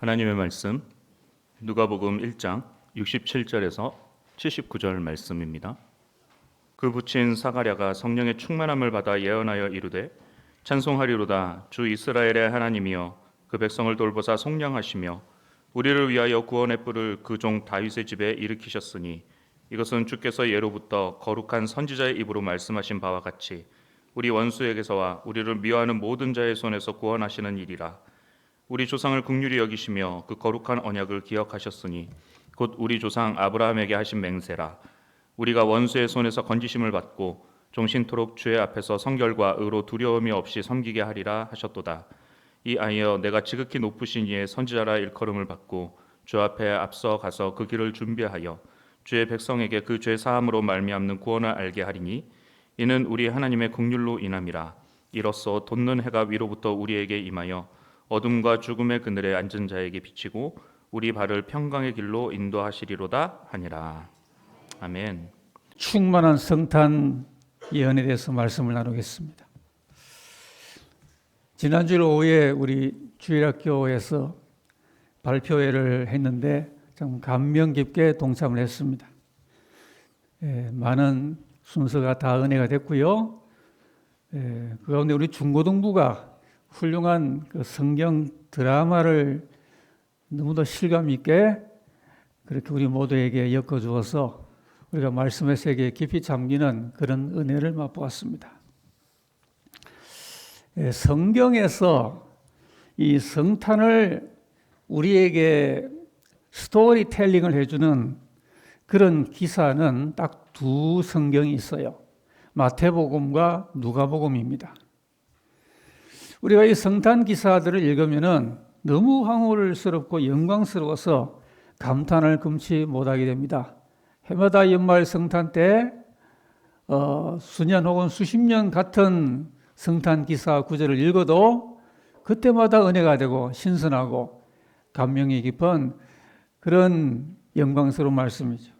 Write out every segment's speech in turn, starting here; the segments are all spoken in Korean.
하나님의 말씀 누가복음 1장 67절에서 79절 말씀입니다. 그 부친 사가랴가 성령의 충만함을 받아 예언하여 이르되 찬송하리로다. 주 이스라엘의 하나님이여 그 백성을 돌보사 속량하시며 우리를 위하여 구원의 뿔을 그 종 다윗의 집에 일으키셨으니 이것은 주께서 예로부터 거룩한 선지자의 입으로 말씀하신 바와 같이 우리 원수에게서와 우리를 미워하는 모든 자의 손에서 구원하시는 일이라. 우리 조상을 긍휼히 여기시며 그 거룩한 언약을 기억하셨으니 곧 우리 조상 아브라함에게 하신 맹세라. 우리가 원수의 손에서 건지심을 받고 종신토록 주의 앞에서 성결과 의로 두려움이 없이 섬기게 하리라 하셨도다. 이아이여 내가 지극히 높으신 이의 선지자라 일컬음을 받고 주 앞에 앞서 가서 그 길을 준비하여 주의 백성에게 그 죄 사함으로 말미암는 구원을 알게 하리니 이는 우리 하나님의 긍휼로 인함이라. 이로써 돋는 해가 위로부터 우리에게 임하여 어둠과 죽음의 그늘에 앉은 자에게 비치고 우리 발을 평강의 길로 인도하시리로다 하니라. 아멘. 충만한 성탄 예언에 대해서 말씀을 나누겠습니다. 지난주 오후에 우리 주일학교에서 발표회를 했는데 참 감명 깊게 동참을 했습니다. 많은 순서가 다 은혜가 됐고요. 그 가운데 우리 중고등부가 훌륭한 그 성경 드라마를 너무도 실감 있게 그렇게 우리 모두에게 엮어주어서 우리가 말씀의 세계에 깊이 잠기는 그런 은혜를 맛보았습니다. 성경에서 이 성탄을 우리에게 스토리텔링을 해주는 그런 기사는 딱 두 성경이 있어요. 마태복음과 누가복음입니다. 우리가 이 성탄 기사들을 읽으면은 너무 황홀스럽고 영광스러워서 감탄을 금치 못하게 됩니다. 해마다 연말 성탄 때 수년 혹은 수십 년 같은 성탄 기사 구절을 읽어도 그때마다 은혜가 되고 신선하고 감명이 깊은 그런 영광스러운 말씀이죠.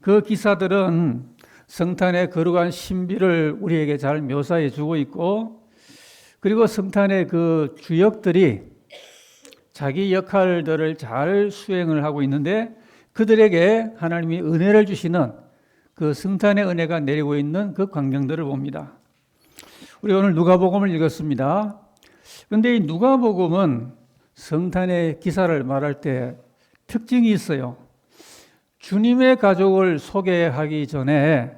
그 기사들은 성탄의 거룩한 신비를 우리에게 잘 묘사해 주고 있고, 그리고 성탄의 그 주역들이 자기 역할들을 잘 수행을 하고 있는데 그들에게 하나님이 은혜를 주시는 그 성탄의 은혜가 내리고 있는 그 광경들을 봅니다. 우리 오늘 누가복음을 읽었습니다. 그런데 이 누가복음은 성탄의 기사를 말할 때 특징이 있어요. 주님의 가족을 소개하기 전에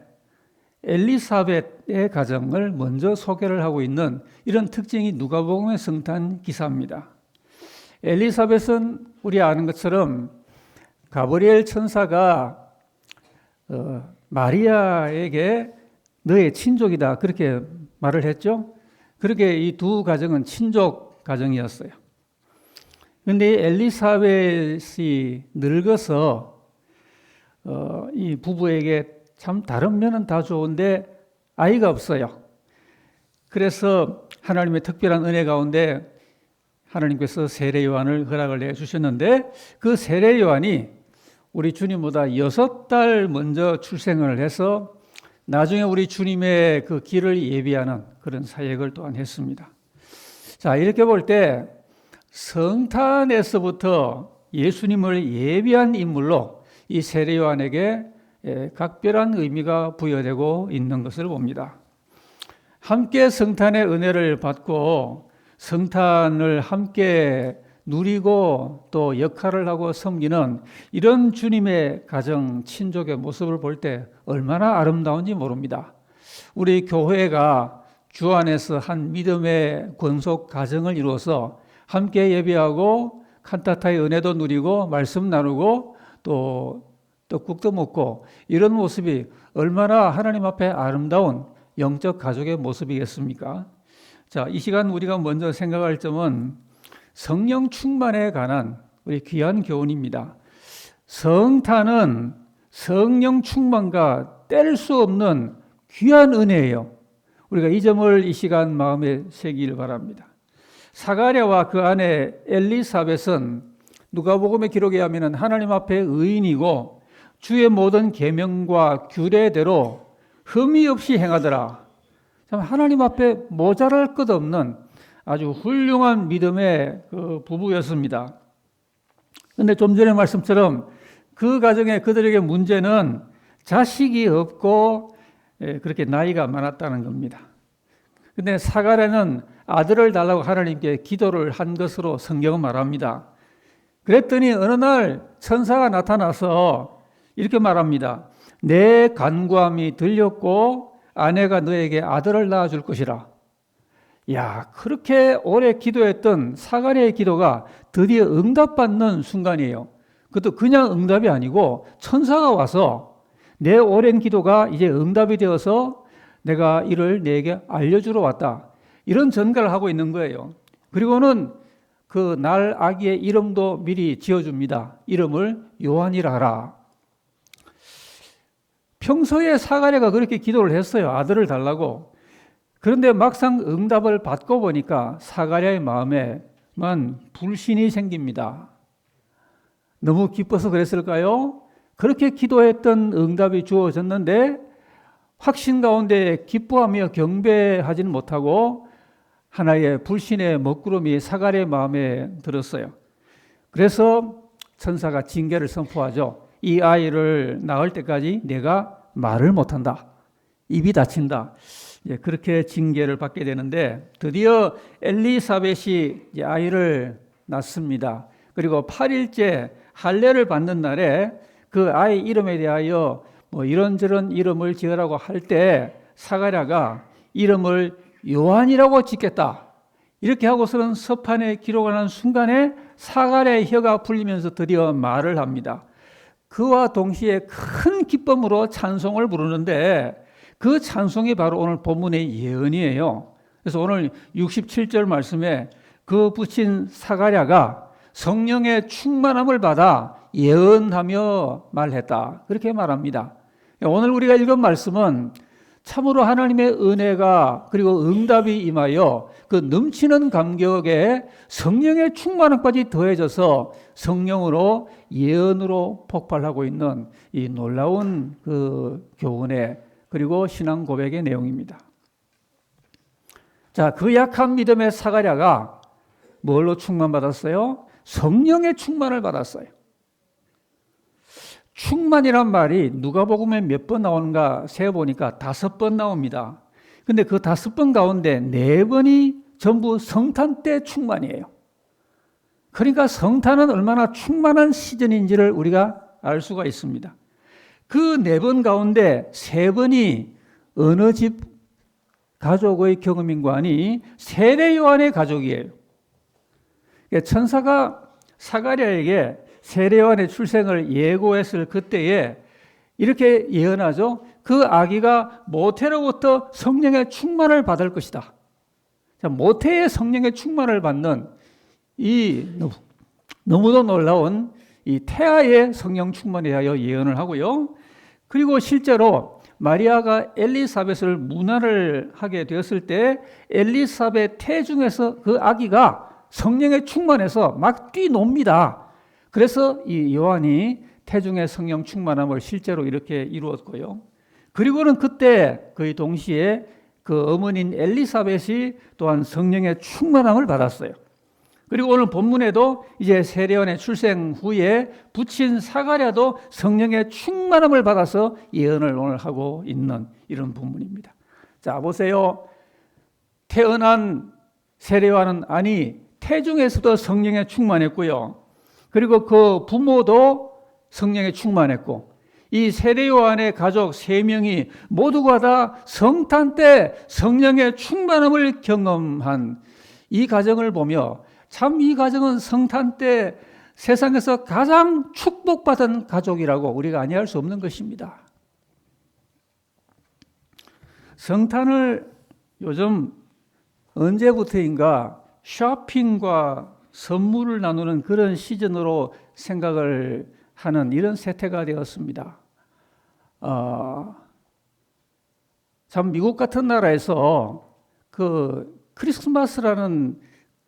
엘리사벳의 가정을 먼저 소개를 하고 있는 이런 특징이 누가복음의 성탄 기사입니다. 엘리사벳은 우리 아는 것처럼 가브리엘 천사가 마리아에게 너의 친족이다 그렇게 말을 했죠. 그렇게 이 두 가정은 친족 가정이었어요. 그런데 엘리사벳이 늙어서 이 부부에게 참 다른 면은 다 좋은데 아이가 없어요. 그래서 하나님의 특별한 은혜 가운데 하나님께서 세례 요한을 허락을 해 주셨는데 그 세례 요한이 우리 주님보다 6달 먼저 출생을 해서 나중에 우리 주님의 그 길을 예비하는 그런 사역을 또한 했습니다. 자, 이렇게 볼 때 성탄에서부터 예수님을 예비한 인물로 이 세례 요한에게 각별한 의미가 부여되고 있는 것을 봅니다. 함께 성탄의 은혜를 받고 성탄을 함께 누리고 또 역할을 하고 섬기는 이런 주님의 가정, 친족의 모습을 볼 때 얼마나 아름다운지 모릅니다. 우리 교회가 주 안에서 한 믿음의 권속 가정을 이루어서 함께 예배하고 칸타타의 은혜도 누리고 말씀 나누고 또 떡국도 먹고 이런 모습이 얼마나 하나님 앞에 아름다운 영적 가족의 모습이겠습니까? 자, 이 시간 우리가 먼저 생각할 점은 성령 충만에 관한 우리 귀한 교훈입니다. 성탄은 성령 충만과 뗄 수 없는 귀한 은혜예요. 우리가 이 점을 이 시간 마음에 새기길 바랍니다. 사가랴와 그 아내 엘리사벳은 누가복음의 기록에 하면 하나님 앞에 의인이고 주의 모든 계명과 규례대로 흠이 없이 행하더라. 참 하나님 앞에 모자랄 것 없는 아주 훌륭한 믿음의 그 부부였습니다. 근데 좀 전에 말씀처럼 그 가정에 그들에게 문제는 자식이 없고 그렇게 나이가 많았다는 겁니다. 근데 사가랴는 아들을 달라고 하나님께 기도를 한 것으로 성경은 말합니다. 그랬더니 어느 날 천사가 나타나서 이렇게 말합니다. 내 간구함이 들렸고 아내가 너에게 아들을 낳아줄 것이라. 야, 그렇게 오래 기도했던 사가랴의 기도가 드디어 응답받는 순간이에요. 그것도 그냥 응답이 아니고 천사가 와서 내 오랜 기도가 이제 응답이 되어서 내가 이를 내게 알려주러 왔다. 이런 전가를 하고 있는 거예요. 그리고는 그 날 아기의 이름도 미리 지어줍니다. 이름을 요한이라 하라. 평소에 사가랴가 그렇게 기도를 했어요. 아들을 달라고. 그런데 막상 응답을 받고 보니까 사가랴의 마음에만 불신이 생깁니다. 너무 기뻐서 그랬을까요? 그렇게 기도했던 응답이 주어졌는데 확신 가운데 기뻐하며 경배하지는 못하고 하나의 불신의 먹구름이 사가랴의 마음에 들었어요. 그래서 천사가 징계를 선포하죠. 이 아이를 낳을 때까지 내가 말을 못한다. 입이 닫힌다. 그렇게 징계를 받게 되는데 드디어 엘리사벳이 아이를 낳습니다. 그리고 8일째 할례를 받는 날에 그 아이 이름에 대하여 뭐 이런저런 이름을 지으라고 할 때 사가랴가 이름을 요한이라고 짓겠다. 이렇게 하고서는 서판에 기록하는 순간에 사가랴의 혀가 풀리면서 드디어 말을 합니다. 그와 동시에 큰 기쁨으로 찬송을 부르는데 그 찬송이 바로 오늘 본문의 예언이에요. 그래서 오늘 67절 말씀에 그 붙인 사가랴가 성령의 충만함을 받아 예언하며 말했다. 그렇게 말합니다. 오늘 우리가 읽은 말씀은 참으로 하나님의 은혜가 그리고 응답이 임하여 그 넘치는 감격에 성령의 충만함까지 더해져서 성령으로 예언으로 폭발하고 있는 이 놀라운 그 교훈의 그리고 신앙 고백의 내용입니다. 자, 그 약한 믿음의 사가랴가 뭘로 충만받았어요? 성령의 충만을 받았어요. 충만이란 말이 누가복음에 몇 번 나오는가 세어보니까 5번 나옵니다. 근데 그 5번 가운데 4번이 전부 성탄 때 충만이에요. 그러니까 성탄은 얼마나 충만한 시즌인지를 우리가 알 수가 있습니다. 그 4번 가운데 3번이 어느 집 가족의 경험인가 하니 세례 요한의 가족이에요. 천사가 사가랴에게 세례 요한의 출생을 예고했을 그때에 이렇게 예언하죠. 그 아기가 모태로부터 성령의 충만을 받을 것이다. 자, 모태의 성령의 충만을 받는 이 너무도 놀라운 이 태아의 성령 충만에 대하여 예언을 하고요. 그리고 실제로 마리아가 엘리사벳을 문안을 하게 되었을 때 엘리사벳 태중에서 그 아기가 성령에 충만해서 막 뛰놉니다. 그래서 이 요한이 태중의 성령 충만함을 실제로 이렇게 이루었고요. 그리고는 그때 거의 동시에 그 어머니인 엘리사벳이 또한 성령의 충만함을 받았어요. 그리고 오늘 본문에도 이제 세례요한의 출생 후에 붙인 사가랴도 성령의 충만함을 받아서 예언을 오늘 하고 있는 이런 본문입니다. 자, 보세요. 태어난 세례요한은 아니 태중에서도 성령에 충만했고요. 그리고 그 부모도 성령에 충만했고 이 세례요한의 가족 3명이 모두가 다 성탄 때 성령의 충만함을 경험한 이 가정을 보며 참 이 가정은 성탄 때 세상에서 가장 축복받은 가족이라고 우리가 아니할 수 없는 것입니다. 성탄을 요즘 언제부터인가 쇼핑과 선물을 나누는 그런 시즌으로 생각을 하는 이런 세태가 되었습니다. 참 미국 같은 나라에서 그 크리스마스라는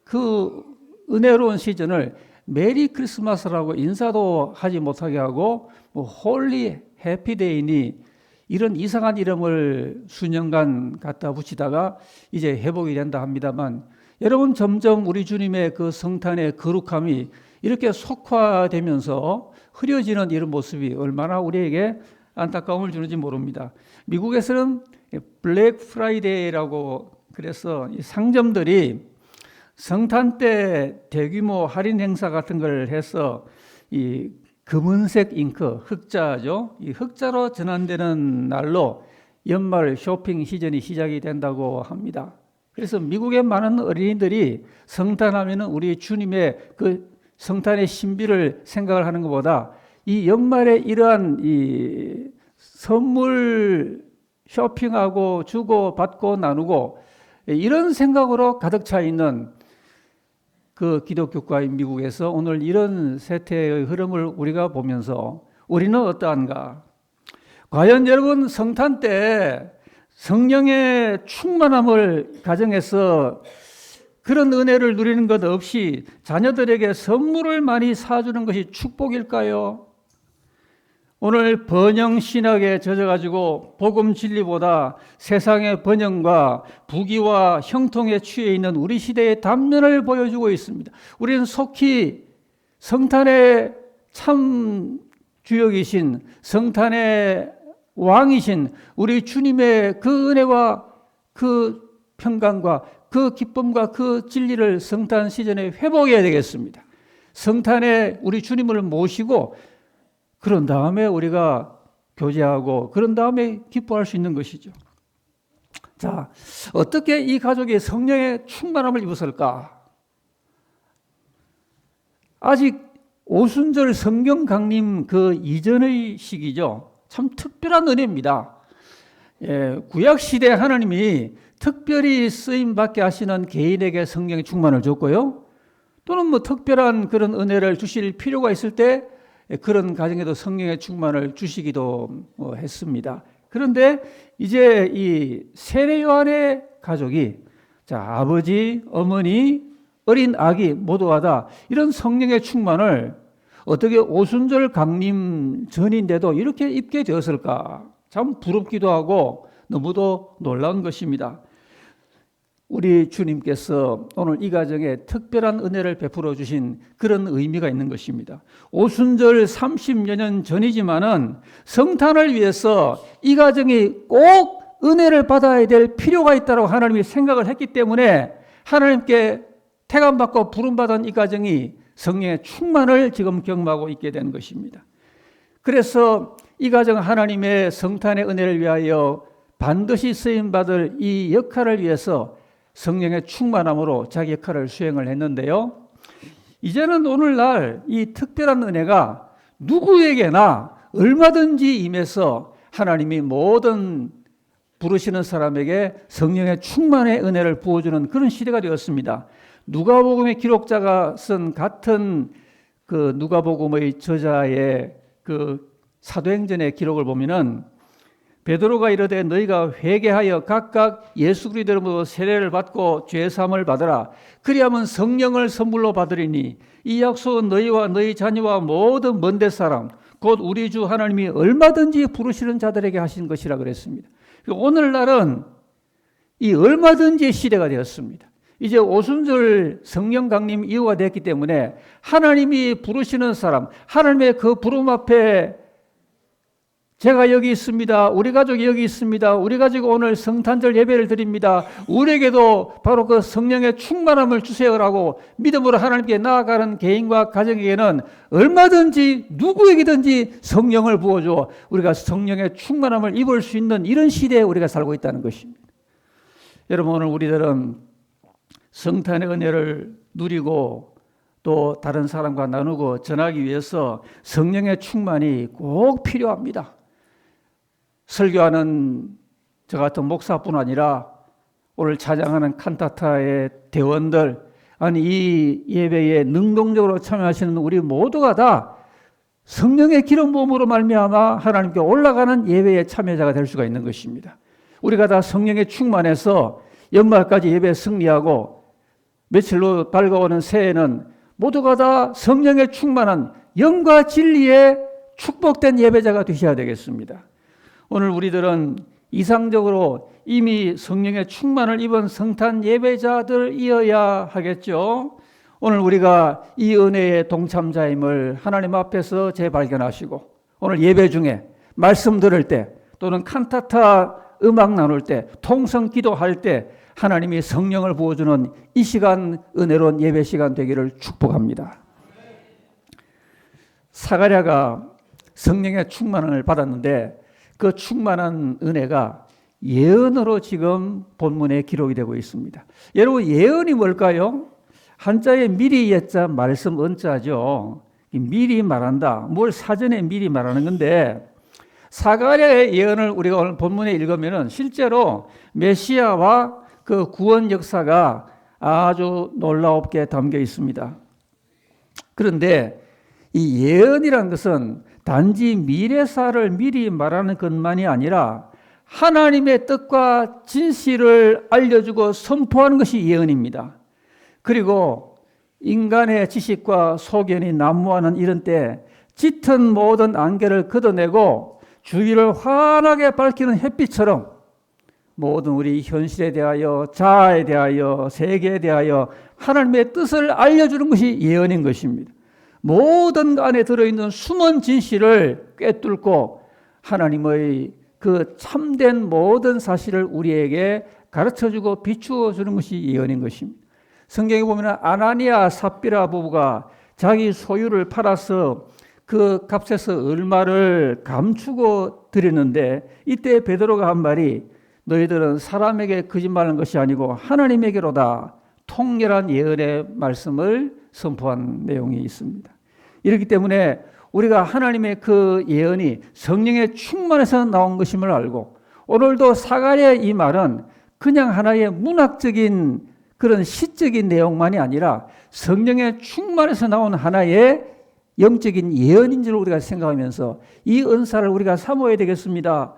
그 은혜로운 시즌을 메리 크리스마스라고 인사도 하지 못하게 하고 뭐 홀리 해피데이니 이런 이상한 이름을 수년간 갖다 붙이다가 이제 회복이 된다 합니다만 여러분 점점 우리 주님의 그 성탄의 거룩함이 이렇게 속화되면서 흐려지는 이런 모습이 얼마나 우리에게 안타까움을 주는지 모릅니다. 미국에서는 블랙 프라이데이라고 그래서 이 상점들이 성탄 때 대규모 할인 행사 같은 걸 해서 이 검은색 잉크, 흑자죠. 이 흑자로 전환되는 날로 연말 쇼핑 시즌이 시작이 된다고 합니다. 그래서 미국의 많은 어린이들이 성탄하면은 우리 주님의 그 성탄의 신비를 생각을 하는 것보다 이 연말에 이러한 이 선물 쇼핑하고 주고 받고 나누고 이런 생각으로 가득 차 있는 그 기독교국가인 미국에서 오늘 이런 세태의 흐름을 우리가 보면서 우리는 어떠한가? 과연 여러분 성탄 때 성령의 충만함을 가정해서 그런 은혜를 누리는 것 없이 자녀들에게 선물을 많이 사주는 것이 축복일까요? 오늘 번영 신학에 젖어가지고 복음 진리보다 세상의 번영과 부귀와 형통에 취해 있는 우리 시대의 단면을 보여주고 있습니다. 우리는 속히 성탄의 참 주역이신 성탄의 왕이신 우리 주님의 그 은혜와 그 평강과 그 기쁨과 그 진리를 성탄 시즌에 회복해야 되겠습니다. 성탄에 우리 주님을 모시고 그런 다음에 우리가 교제하고 그런 다음에 기뻐할 수 있는 것이죠. 자, 어떻게 이 가족이 성령의 충만함을 입었을까? 아직 오순절 성경 강림 그 이전의 시기죠. 참 특별한 은혜입니다. 구약 시대 하나님이 특별히 쓰임 받게 하시는 개인에게 성령의 충만을 줬고요. 또는 뭐 특별한 그런 은혜를 주실 필요가 있을 때 그런 가정에도 성령의 충만을 주시기도 했습니다. 그런데 이제 이 세례 요한의 가족이 자, 아버지, 어머니, 어린 아기 모두가 다 이런 성령의 충만을 어떻게 오순절 강림 전인데도 이렇게 입게 되었을까? 참 부럽기도 하고 너무도 놀라운 것입니다. 우리 주님께서 오늘 이 가정에 특별한 은혜를 베풀어 주신 그런 의미가 있는 것입니다. 오순절 30여 년 전이지만은 성탄을 위해서 이 가정이 꼭 은혜를 받아야 될 필요가 있다고 하나님이 생각을 했기 때문에 하나님께 택함받고 부름받은 이 가정이 성령의 충만을 지금 경험하고 있게 된 것입니다. 그래서 이 가정 하나님의 성탄의 은혜를 위하여 반드시 쓰임받을 이 역할을 위해서 성령의 충만함으로 자기 역할을 수행을 했는데요. 이제는 오늘날 이 특별한 은혜가 누구에게나 얼마든지 임해서 하나님이 모든 부르시는 사람에게 성령의 충만의 은혜를 부어주는 그런 시대가 되었습니다. 누가복음의 기록자가 쓴 같은 그 누가복음의 저자의 그 사도행전의 기록을 보면은 베드로가 이르되 너희가 회개하여 각각 예수 그리스도의 이름으로 세례를 받고 죄 사함을 받으라. 그리하면 성령을 선물로 받으리니 이 약속은 너희와 너희 자녀와 모든 먼데 사람 곧 우리 주 하나님이 얼마든지 부르시는 자들에게 하신 것이라 그랬습니다. 오늘날은 이 얼마든지 시대가 되었습니다. 이제 오순절 성령 강림 이후가 됐기 때문에 하나님이 부르시는 사람, 하나님의 그 부름 앞에 제가 여기 있습니다. 우리 가족이 여기 있습니다. 우리 가족 오늘 성탄절 예배를 드립니다. 우리에게도 바로 그 성령의 충만함을 주세요라고 믿음으로 하나님께 나아가는 개인과 가정에게는 얼마든지 누구에게든지 성령을 부어줘 우리가 성령의 충만함을 입을 수 있는 이런 시대에 우리가 살고 있다는 것입니다. 여러분 오늘 우리들은 성탄의 은혜를 누리고 또 다른 사람과 나누고 전하기 위해서 성령의 충만이 꼭 필요합니다. 설교하는 저 같은 목사뿐 아니라 오늘 찬양하는 칸타타의 대원들 아니 이 예배에 능동적으로 참여하시는 우리 모두가 다 성령의 기름 부음으로 말미암아 하나님께 올라가는 예배의 참여자가 될 수가 있는 것입니다. 우리가 다 성령의 충만해서 연말까지 예배에 승리하고 며칠로 밝아오는 새해에는 모두가 다 성령의 충만한 영과 진리에 축복된 예배자가 되셔야 되겠습니다. 오늘 우리들은 이상적으로 이미 성령의 충만을 입은 성탄 예배자들이어야 하겠죠. 오늘 우리가 이 은혜의 동참자임을 하나님 앞에서 재발견하시고 오늘 예배 중에 말씀 들을 때 또는 칸타타 음악 나눌 때 통성 기도할 때 하나님이 성령을 부어주는 이 시간 은혜로운 예배 시간 되기를 축복합니다. 사가랴가 성령의 충만을 받았는데 그 충만한 은혜가 예언으로 지금 본문에 기록이 되고 있습니다. 여러분, 예언이 뭘까요? 한자에 미리 예자 말씀 은자죠. 미리 말한다. 뭘 사전에 미리 말하는 건데 사가랴의 예언을 우리가 오늘 본문에 읽으면 실제로 메시아와 그 구원 역사가 아주 놀라웁게 담겨 있습니다. 그런데 이 예언이라는 것은 단지 미래사를 미리 말하는 것만이 아니라 하나님의 뜻과 진실을 알려주고 선포하는 것이 예언입니다. 그리고 인간의 지식과 소견이 난무하는 이런 때 짙은 모든 안개를 걷어내고 주위를 환하게 밝히는 햇빛처럼 모든 우리 현실에 대하여, 자아에 대하여, 세계에 대하여 하나님의 뜻을 알려주는 것이 예언인 것입니다. 모든 안에 들어있는 숨은 진실을 꿰뚫고 하나님의 그 참된 모든 사실을 우리에게 가르쳐주고 비추어주는 것이 예언인 것입니다. 성경에 보면 아나니아 삽비라 부부가 자기 소유를 팔아서 그 값에서 얼마를 감추고 드렸는데 이때 베드로가 한 말이 너희들은 사람에게 거짓말하는 것이 아니고 하나님에게로다 통렬한 예언의 말씀을 선포한 내용이 있습니다. 이렇기 때문에 우리가 하나님의 그 예언이 성령의 충만에서 나온 것임을 알고 오늘도 사가랴의 이 말은 그냥 하나의 문학적인 그런 시적인 내용만이 아니라 성령의 충만에서 나온 하나의 영적인 예언인 줄 우리가 생각하면서 이 은사를 우리가 사모해야 되겠습니다.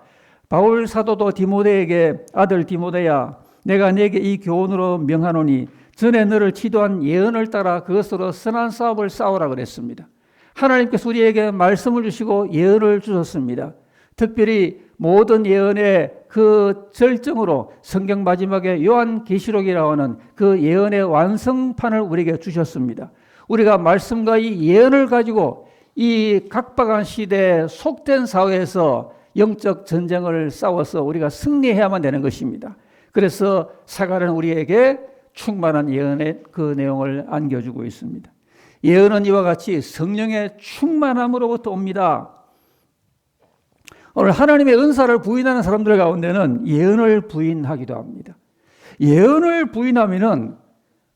바울 사도도 디모데에게 아들 디모데야 내가 네게 이 교훈으로 명하노니 전에 너를 지도한 예언을 따라 그것으로 선한 싸움을 싸우라 그랬습니다. 하나님께서 우리에게 말씀을 주시고 예언을 주셨습니다. 특별히 모든 예언의 그 절정으로 성경 마지막에 요한계시록이라고 하는 그 예언의 완성판을 우리에게 주셨습니다. 우리가 말씀과 이 예언을 가지고 이 각박한 시대에 속된 사회에서 영적 전쟁을 싸워서 우리가 승리해야만 되는 것입니다. 그래서 사가랴는 우리에게 충만한 예언의 그 내용을 안겨주고 있습니다. 예언은 이와 같이 성령의 충만함으로부터 옵니다. 오늘 하나님의 은사를 부인하는 사람들 가운데는 예언을 부인하기도 합니다. 예언을 부인하면은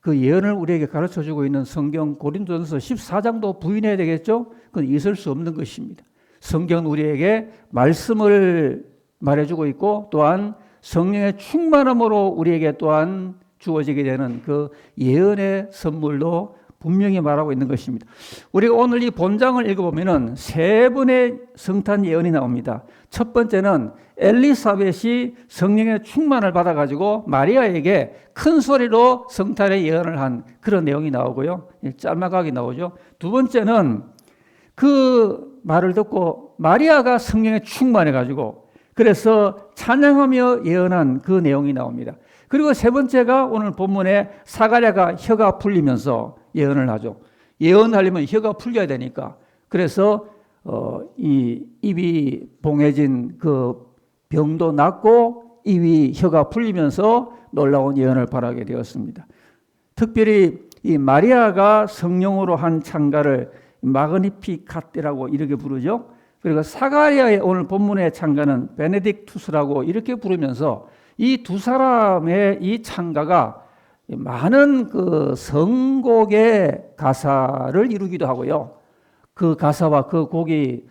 그 예언을 우리에게 가르쳐주고 있는 성경 고린도전서 14장도 부인해야 되겠죠? 그건 있을 수 없는 것입니다. 성경은 우리에게 말씀을 말해주고 있고 또한 성령의 충만함으로 우리에게 또한 주어지게 되는 그 예언의 선물로 분명히 말하고 있는 것입니다. 우리가 오늘 이 본장을 읽어보면 세 번의 성탄 예언이 나옵니다. 첫 번째는 엘리사벳이 성령의 충만을 받아가지고 마리아에게 큰 소리로 성탄의 예언을 한 그런 내용이 나오고요. 짤막하게 나오죠. 두 번째는 그 말을 듣고 마리아가 성령에 충만해가지고 그래서 찬양하며 예언한 그 내용이 나옵니다. 그리고 세 번째가 오늘 본문에 사가랴가 혀가 풀리면서 예언을 하죠. 예언하려면 혀가 풀려야 되니까. 그래서 이 입이 봉해진 그 병도 낫고 입이 혀가 풀리면서 놀라운 예언을 발하게 되었습니다. 특별히 이 마리아가 성령으로 한 찬가를 마그니피카테라고 이렇게 부르죠. 그리고 사가랴의 오늘 본문의 찬가는 베네딕투스라고 이렇게 부르면서 이 두 사람의 이 찬가가 많은 그 성곡의 가사를 이루기도 하고요. 그 가사와 그 곡이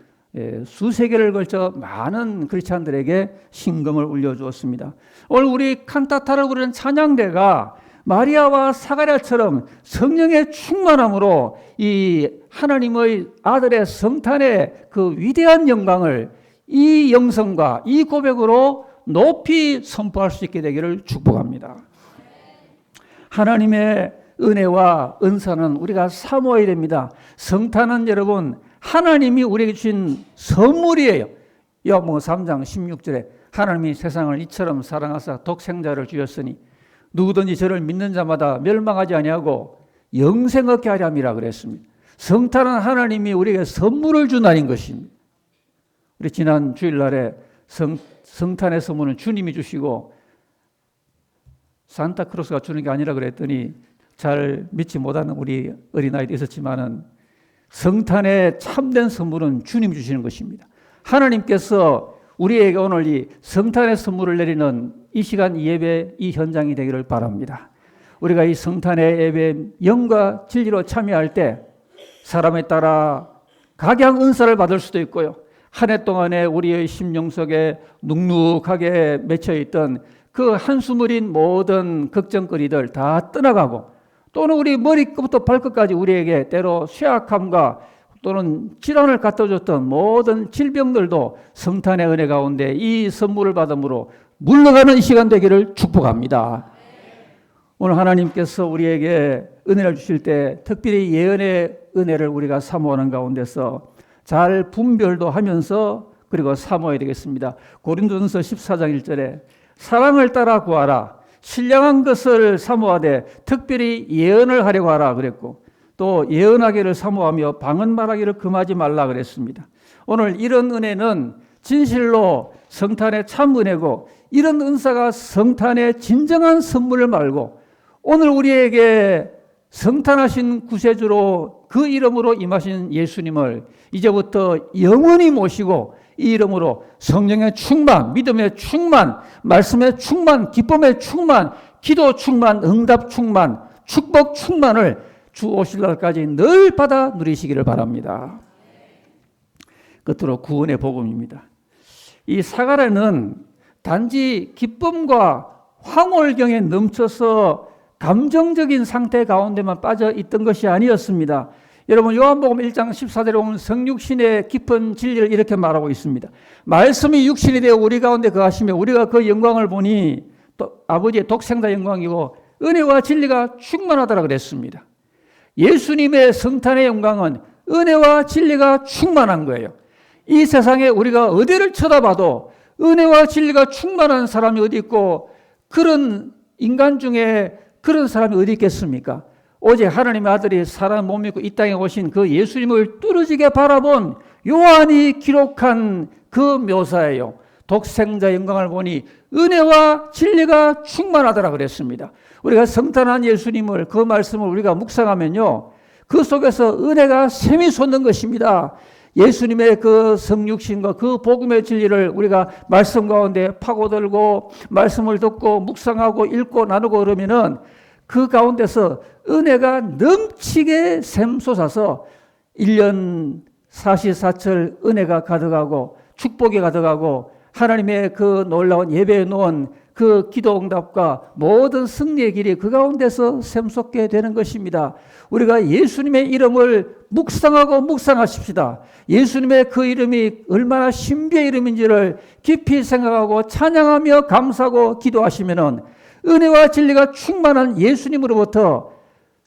수세 개를 걸쳐 많은 크리스찬들에게 신금을 울려주었습니다. 오늘 우리 칸타타를 부르는 찬양대가 마리아와 사가랴처럼 성령의 충만함으로 이 하나님의 아들의 성탄의 그 위대한 영광을 이 영성과 이 고백으로 높이 선포할 수 있게 되기를 축복합니다. 하나님의 은혜와 은사는 우리가 사모해야 됩니다. 성탄은 여러분 하나님이 우리에게 주신 선물이에요. 요한복음 3장 16절에 하나님이 세상을 이처럼 사랑하사 독생자를 주셨으니 누구든지 저를 믿는 자마다 멸망하지 아니하고 영생 얻게 하려 함이라 그랬습니다. 성탄은 하나님이 우리에게 선물을 준다는 것입니다. 우리 지난 주일날에 성탄의 선물은 주님이 주시고 산타크로스가 주는 게 아니라 그랬더니 잘 믿지 못하는 우리 어린아이도 있었지만은 성탄의 참된 선물은 주님이 주시는 것입니다. 하나님께서 우리에게 오늘 이 성탄의 선물을 내리는 이 시간 이 예배 이 현장이 되기를 바랍니다. 우리가 이 성탄의 예배 영과 진리로 참여할 때 사람에 따라 각양 은사를 받을 수도 있고요. 한 해 동안에 우리의 심령 속에 눅눅하게 맺혀있던 그 한숨 어린 모든 걱정거리들 다 떠나가고 또는 우리 머리끝부터 발끝까지 우리에게 때로 쇠약함과 또는 질환을 갖다 줬던 모든 질병들도 성탄의 은혜 가운데 이 선물을 받음으로 물러가는 이 시간 되기를 축복합니다. 오늘 하나님께서 우리에게 은혜를 주실 때 특별히 예언의 은혜를 우리가 사모하는 가운데서 잘 분별도 하면서 그리고 사모해야 되겠습니다. 고린도전서 14장 1절에 사랑을 따라 구하라. 신령한 것을 사모하되 특별히 예언을 하려고 하라 그랬고 또 예언하기를 사모하며 방언 말하기를 금하지 말라 그랬습니다. 오늘 이런 은혜는 진실로 성탄의 참 은혜고 이런 은사가 성탄의 진정한 선물을 말고 오늘 우리에게 성탄하신 구세주로 그 이름으로 임하신 예수님을 이제부터 영원히 모시고 이 이름으로 성령의 충만, 믿음의 충만, 말씀의 충만, 기쁨의 충만, 기도 충만, 응답 충만, 축복 충만을 주 오실 날까지 늘 받아 누리시기를 바랍니다. 끝으로 구원의 복음입니다. 이 사가랴는 단지 기쁨과 황홀경에 넘쳐서 감정적인 상태 가운데만 빠져 있던 것이 아니었습니다. 여러분 요한복음 1장 14절에 보면 성육신의 깊은 진리를 이렇게 말하고 있습니다. 말씀이 육신이 되어 우리 가운데 거하시며 우리가 그 영광을 보니 또 아버지의 독생자 영광이고 은혜와 진리가 충만하다라 그랬습니다. 예수님의 성탄의 영광은 은혜와 진리가 충만한 거예요. 이 세상에 우리가 어디를 쳐다봐도 은혜와 진리가 충만한 사람이 어디 있고 그런 인간 중에 그런 사람이 어디 있겠습니까? 오직 하나님의 아들이 사람 몸 입고 이 땅에 오신 그 예수님을 뚫어지게 바라본 요한이 기록한 그 묘사예요. 독생자 영광을 보니 은혜와 진리가 충만하더라 그랬습니다. 우리가 성탄한 예수님을 그 말씀을 우리가 묵상하면요. 그 속에서 은혜가 샘이 솟는 것입니다. 예수님의 그 성육신과 그 복음의 진리를 우리가 말씀 가운데 파고들고 말씀을 듣고 묵상하고 읽고 나누고 그러면은 그 가운데서 은혜가 넘치게 샘솟아서 1년 44철 은혜가 가득하고 축복이 가득하고 하나님의 그 놀라운 예배에 놓은 그 기도 응답과 모든 승리의 길이 그 가운데서 샘솟게 되는 것입니다. 우리가 예수님의 이름을 묵상하고 묵상하십시다. 예수님의 그 이름이 얼마나 신비의 이름인지를 깊이 생각하고 찬양하며 감사하고 기도하시면은 은혜와 진리가 충만한 예수님으로부터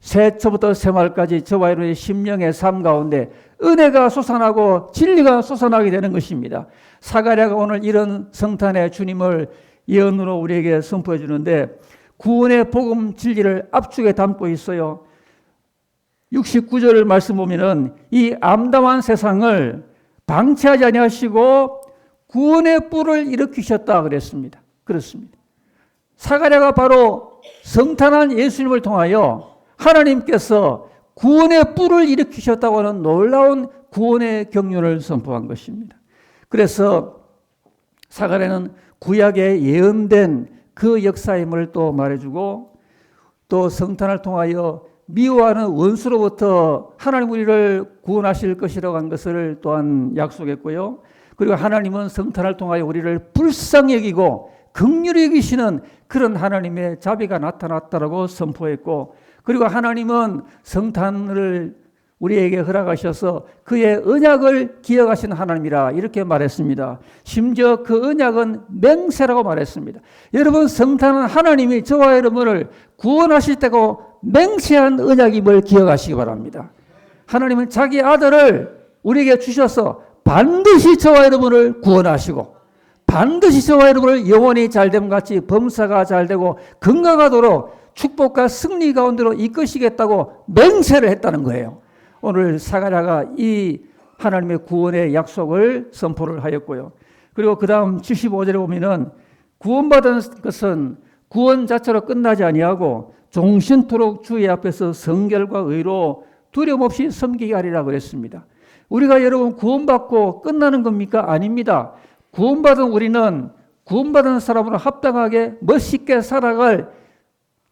새초부터 새말까지 저와 여러분의 심령의 삶 가운데 은혜가 솟아나고 진리가 솟아나게 되는 것입니다. 사가랴가 오늘 이런 성탄의 주님을 예언으로 우리에게 선포해 주는데 구원의 복음 진리를 압축에 담고 있어요. 69절 말씀 보면은 이 암담한 세상을 방치하지 아니하시고 구원의 뿔을 일으키셨다 그랬습니다. 그렇습니다. 사가랴가 바로 성탄한 예수님을 통하여 하나님께서 구원의 뿔을 일으키셨다고 하는 놀라운 구원의 경륜을 선포한 것입니다. 그래서 사가랴는 구약에 예언된 그 역사임을 또 말해주고 또 성탄을 통하여 미워하는 원수로부터 하나님 우리를 구원하실 것이라고 한 것을 또한 약속했고요. 그리고 하나님은 성탄을 통하여 우리를 불쌍히 여기고 긍휼히 여기시는 그런 하나님의 자비가 나타났다라고 선포했고 그리고 하나님은 성탄을 우리에게 허락하셔서 그의 언약을 기억하신 하나님이라 이렇게 말했습니다. 심지어 그 언약은 맹세라고 말했습니다. 여러분 성탄은 하나님이 저와 여러분을 구원하실 때고 맹세한 언약임을 기억하시기 바랍니다. 하나님은 자기 아들을 우리에게 주셔서 반드시 저와 여러분을 구원하시고 반드시 저와 여러분을 영원히 잘됨 같이 범사가 잘되고 건강하도록 축복과 승리 가운데로 이끄시겠다고 맹세를 했다는 거예요. 오늘 사가랴가 이 하나님의 구원의 약속을 선포를 하였고요. 그리고 그 다음 75절에 보면은 구원받은 것은 구원 자체로 끝나지 아니하고 종신토록 주의 앞에서 성결과 의로 두려움 없이 섬기게 하리라 그랬습니다. 우리가 여러분 구원받고 끝나는 겁니까? 아닙니다. 구원받은 우리는 구원받은 사람으로 합당하게 멋있게 살아갈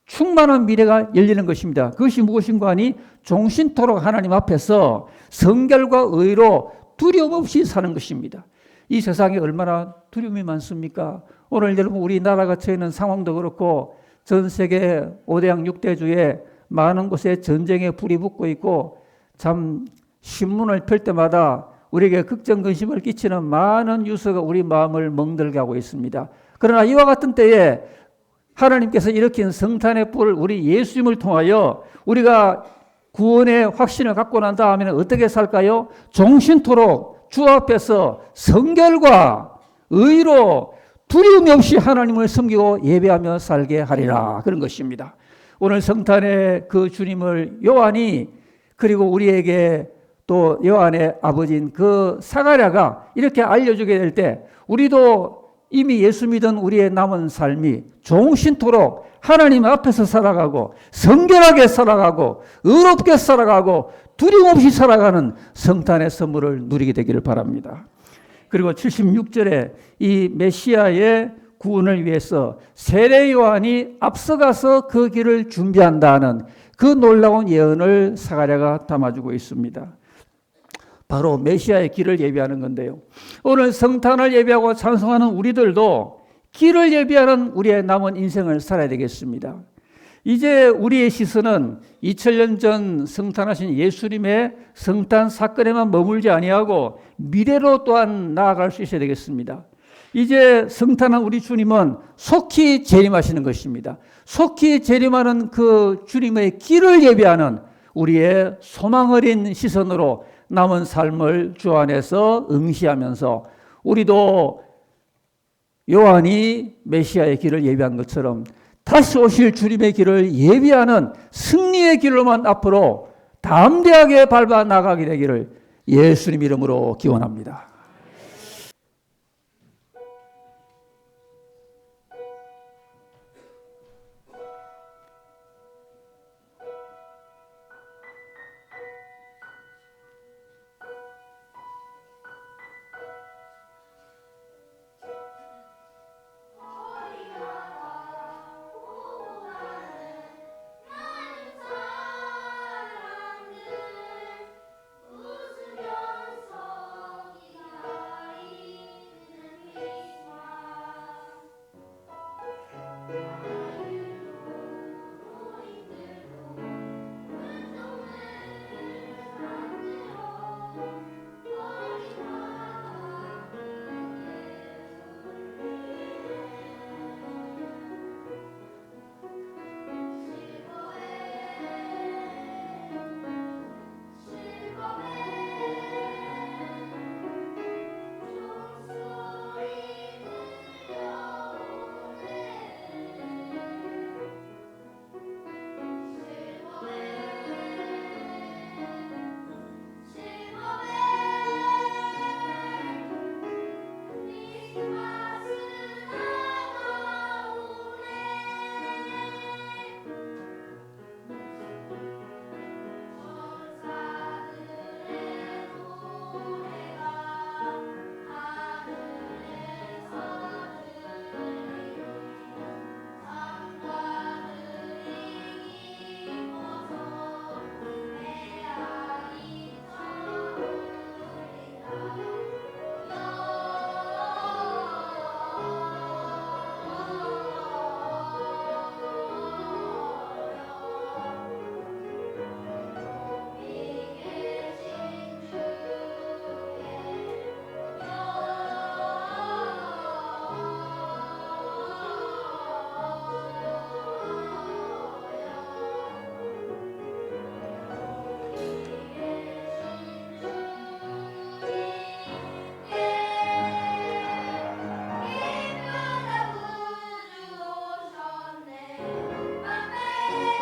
충만한 미래가 열리는 것입니다. 그것이 무엇인가 하니 종신토록 하나님 앞에서 성결과 의로 두려움 없이 사는 것입니다. 이 세상에 얼마나 두려움이 많습니까? 오늘 여러분 우리나라가 처해 있는 상황도 그렇고 전 세계 5대양 6대주에 많은 곳에 전쟁에 불이 붙고 있고 참 신문을 펼 때마다 우리에게 걱정근심을 끼치는 많은 뉴스가 우리 마음을 멍들게 하고 있습니다. 그러나 이와 같은 때에 하나님께서 일으킨 성탄의 뿔을 우리 예수님을 통하여 우리가 구원의 확신을 갖고 난 다음에는 어떻게 살까요? 종신토록 주 앞에서 성결과 의로 두려움 없이 하나님을 섬기고 예배하며 살게 하리라 그런 것입니다. 오늘 성탄의 그 주님을 요한이 그리고 우리에게 또 요한의 아버지인 그 사가랴가 이렇게 알려주게 될 때 우리도 이미 예수 믿은 우리의 남은 삶이 종신토록 하나님 앞에서 살아가고 성결하게 살아가고 의롭게 살아가고 두려움 없이 살아가는 성탄의 선물을 누리게 되기를 바랍니다. 그리고 76절에 이 메시아의 구원을 위해서 세례 요한이 앞서가서 그 길을 준비한다는 그 놀라운 예언을 사가랴가 담아주고 있습니다. 바로 메시아의 길을 예비하는 건데요. 오늘 성탄을 예비하고 찬송하는 우리들도 길을 예비하는 우리의 남은 인생을 살아야 되겠습니다. 이제 우리의 시선은 2000년 전 성탄하신 예수님의 성탄 사건에만 머물지 아니하고 미래로 또한 나아갈 수 있어야 되겠습니다. 이제 성탄한 우리 주님은 속히 재림하시는 것입니다. 속히 재림하는 그 주님의 길을 예비하는 우리의 소망 어린 시선으로 남은 삶을 주 안에서 응시하면서 우리도 요한이 메시아의 길을 예비한 것처럼 다시 오실 주님의 길을 예비하는 승리의 길로만 앞으로 담대하게 밟아 나가게 되기를 예수님 이름으로 기원합니다.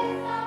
세상